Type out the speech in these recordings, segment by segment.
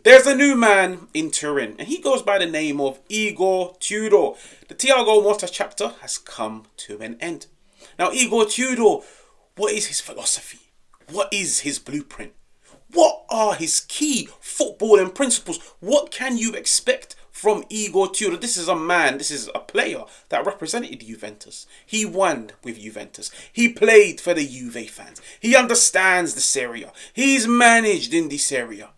There's a new man in Turin, and he goes by the name of Igor Tudor. The Thiago Motta chapter has come to an end. Now, Igor Tudor, what is his philosophy? What is his blueprint? What are his key footballing principles? What can you expect from Igor Tudor? This is a man, this is a player that represented Juventus. He won with Juventus. He played for the Juve fans. He understands the Serie A. He's managed in the Serie A.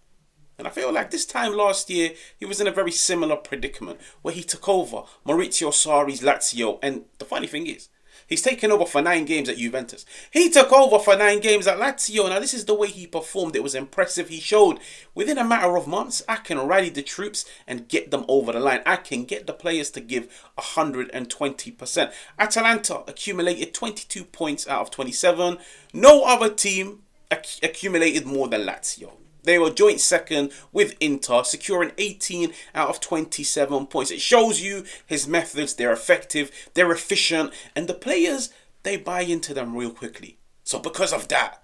And I feel like this time last year, he was in a very similar predicament where he took over Maurizio Sarri's Lazio. And the funny thing is, he's taken over for 9 games at Juventus. He took over for 9 games at Lazio. Now, this is the way he performed. It was impressive. He showed within a matter of months, I can rally the troops and get them over the line. I can get the players to give 120%. Atalanta accumulated 22 points out of 27. No other team accumulated more than Lazio. They were joint second with Inter, securing 18 out of 27 points. It shows you his methods. They're effective, they're efficient, and the players, they buy into them real quickly. So because of that,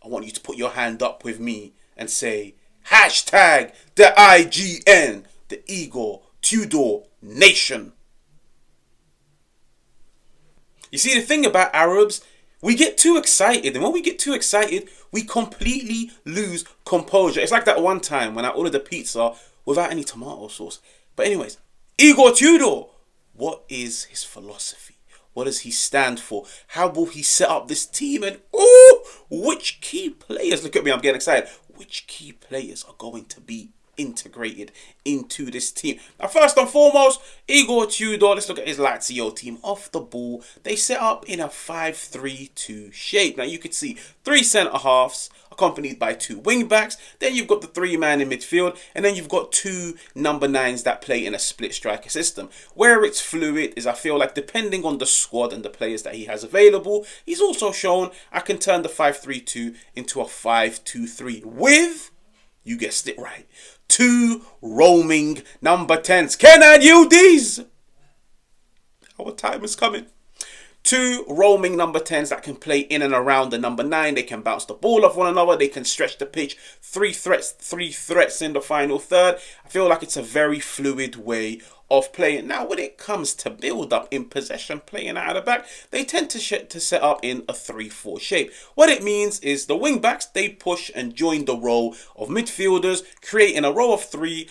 I want you to put your hand up with me and say, hashtag the IGN, the Igor Tudor Nation. You see, the thing about Arabs, we get too excited, and when we get too excited, we completely lose composure. It's like that one time when I ordered a pizza without any tomato sauce. But anyways, Igor Tudor, what is his philosophy? What does he stand for? How will he set up this team? And which key players, look at me, I'm getting excited. Which key players are going to be integrated into this team? Now, first and foremost, Igor Tudor, let's look at his Lazio team. Off the ball, they set up in a 5-3-2 shape. Now, you could see 3 centre-halves accompanied by 2 wing-backs. Then you've got the 3-man in midfield. And then you've got 2 number 9s that play in a split striker system. Where it's fluid is, I feel like, depending on the squad and the players that he has available, he's also shown I can turn the 5-3-2 into a 5-2-3 with, you guessed it right, 2 roaming number 10s. Kenan, Yildiz! Our time is coming. 2 roaming number 10s that can play in and around the number 9. They can bounce the ball off one another. They can stretch the pitch. 3 threats in the final third. I feel like it's a very fluid way of playing. Now, when it comes to build up in possession, playing out of the back, they tend to set up in a 3-4 shape. What it means is the wing backs, they push and join the row of midfielders, creating a row of 3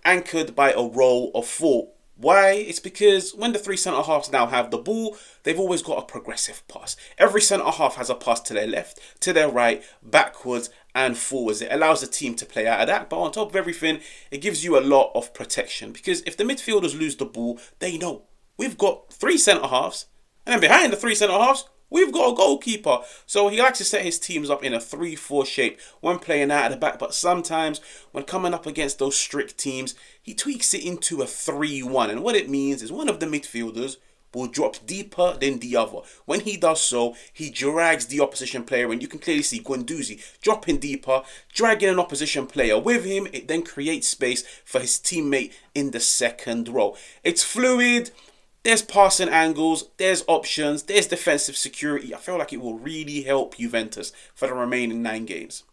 anchored by a row of 4. Why? It's because when the 3 centre-halves now have the ball, they've always got a progressive pass. Every centre-half has a pass to their left, to their right, backwards and forwards. It allows the team to play out of that, but on top of everything, it gives you a lot of protection. Because if the midfielders lose the ball, they know we've got 3 centre-halves, and then behind the 3 centre-halves, we've got a goalkeeper. So he likes to set his teams up in a 3-4 shape when playing out of the back. But sometimes when coming up against those strict teams, he tweaks it into a 3-1. And what it means is one of the midfielders will drop deeper than the other. When he does so, he drags the opposition player, and you can clearly see Guendouzi dropping deeper, dragging an opposition player with him. It then creates space for his teammate in the second row. It's fluid. There's passing angles, there's options, there's defensive security. I feel like it will really help Juventus for the remaining 9 games.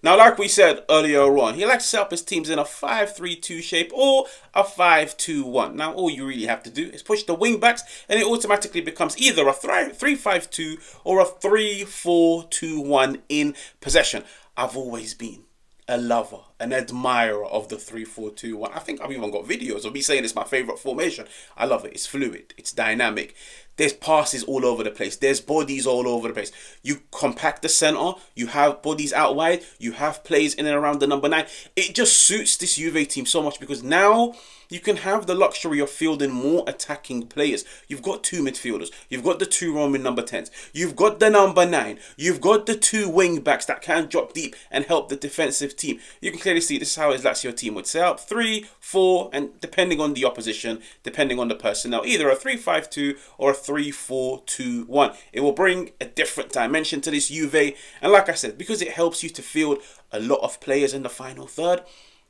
Now, like we said earlier on, he likes to set up his teams in a 5-3-2 shape or a 5-2-1. Now, all you really have to do is push the wing backs and it automatically becomes either a 3-5-2 or a 3-4-2-1 in possession. I've always been a lover, an admirer of the 3-4-2-1. I think I've even got videos of me saying it's my favourite formation. I love it. It's fluid. It's dynamic. There's passes all over the place. There's bodies all over the place. You compact the centre. You have bodies out wide. You have plays in and around the number 9. It just suits this Juve team so much because now you can have the luxury of fielding more attacking players. You've got 2 midfielders. You've got the 2 roaming number 10s. You've got the number 9. You've got the 2 wing backs that can drop deep and help the defensive team. You can clearly see this is how his Lazio team would set up. 3, 4, and depending on the opposition, depending on the personnel, either a 3-5-2 or a 3-4-2-1. It will bring a different dimension to this Juve. And like I said, because it helps you to field a lot of players in the final third,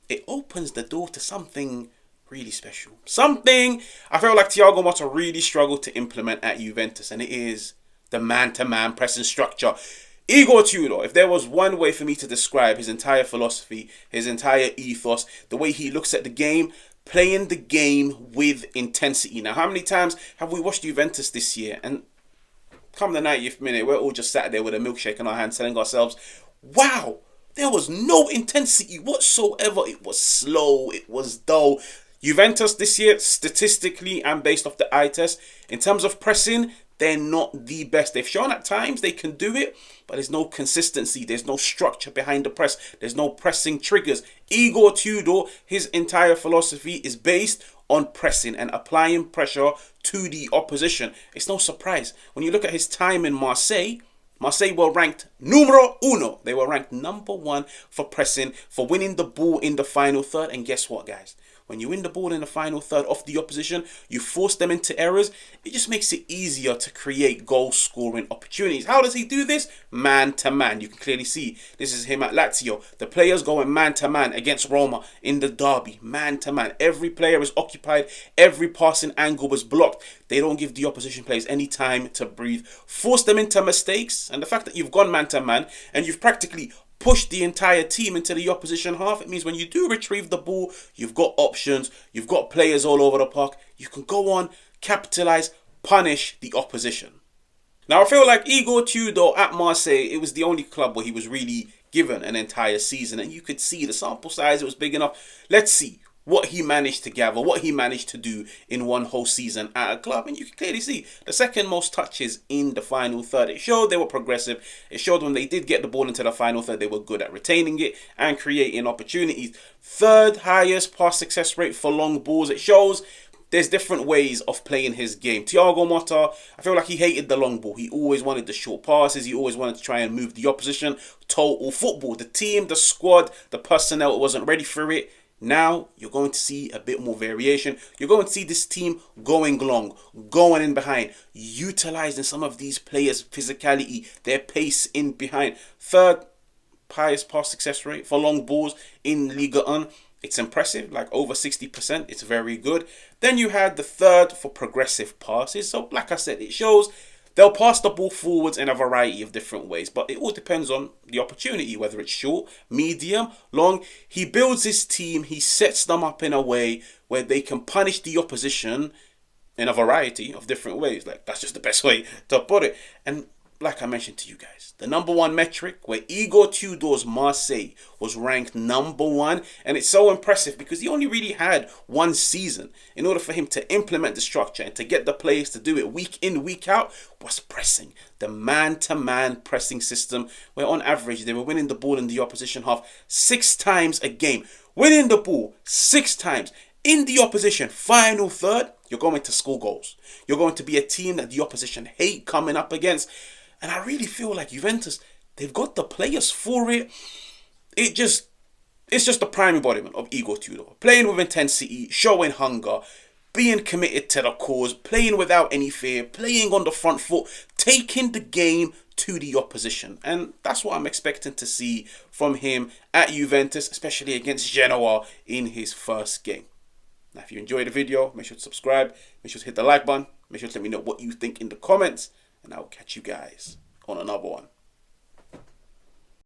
it opens the door to something really special. Something I felt like Thiago Motta really struggled to implement at Juventus, and it is the man-to-man pressing structure. Igor Tudor, if there was one way for me to describe his entire philosophy, his entire ethos, the way he looks at the game, playing the game with intensity. Now, how many times have we watched Juventus this year? And come the 90th minute, we're all just sat there with a milkshake in our hands telling ourselves, wow, there was no intensity whatsoever. It was slow, it was dull. Juventus this year, statistically and based off the eye test, in terms of pressing, they're not the best. They've shown at times they can do it, but there's no consistency. There's no structure behind the press. There's no pressing triggers. Igor Tudor, his entire philosophy is based on pressing and applying pressure to the opposition. It's no surprise. When you look at his time in Marseille, Marseille were ranked numero uno. They were ranked number one for pressing, for winning the ball in the final third. And guess what, guys? When you win the ball in the final third of the opposition, you force them into errors. It just makes it easier to create goal-scoring opportunities. How does he do this? Man to man. You can clearly see this is him at Lazio. The players going man to man against Roma in the derby. Man to man. Every player is occupied. Every passing angle was blocked. They don't give the opposition players any time to breathe. Force them into mistakes. And the fact that you've gone man to man and you've practically push the entire team into the opposition half. It means when you do retrieve the ball, you've got options, you've got players all over the park. You can go on, capitalize, punish the opposition. Now, I feel like Igor Tudor at Marseille, it was the only club where he was really given an entire season. And you could see the sample size, it was big enough. Let's see what he managed to gather, what he managed to do in one whole season at a club. And you can clearly see the second most touches in the final third. It showed they were progressive. It showed when they did get the ball into the final third, they were good at retaining it and creating opportunities. Third highest pass success rate for long balls. It shows there's different ways of playing his game. Thiago Motta, I feel like he hated the long ball. He always wanted the short passes. He always wanted to try and move the opposition. Total football. The team, the squad, the personnel wasn't ready for it. Now, you're going to see a bit more variation. You're going to see this team going long, going in behind, utilizing some of these players' physicality, their pace in behind. Third highest pass success rate for long balls in Liga 1. It's impressive, like over 60%. It's very good. Then you had the third for progressive passes. So, like I said, it shows they'll pass the ball forwards in a variety of different ways, but it all depends on the opportunity, whether it's short, medium, long. He builds his team, he sets them up in a way where they can punish the opposition in a variety of different ways. Like, that's just the best way to put it. And like I mentioned to you guys, the number one metric where Igor Tudor's Marseille was ranked number one. And it's so impressive because he only really had one season in order for him to implement the structure and to get the players to do it week in, week out, was pressing. The man-to-man pressing system where on average they were winning the ball in the opposition half 6 times a game. Winning the ball 6 times in the opposition final third, you're going to score goals. You're going to be a team that the opposition hate coming up against. And I really feel like Juventus, they've got the players for it. It's just the prime embodiment of Igor Tudor. Playing with intensity, showing hunger, being committed to the cause, playing without any fear, playing on the front foot, taking the game to the opposition. And that's what I'm expecting to see from him at Juventus, especially against Genoa in his first game. Now, if you enjoyed the video, make sure to subscribe, make sure to hit the like button, make sure to let me know what you think in the comments, and I'll catch you guys on another one.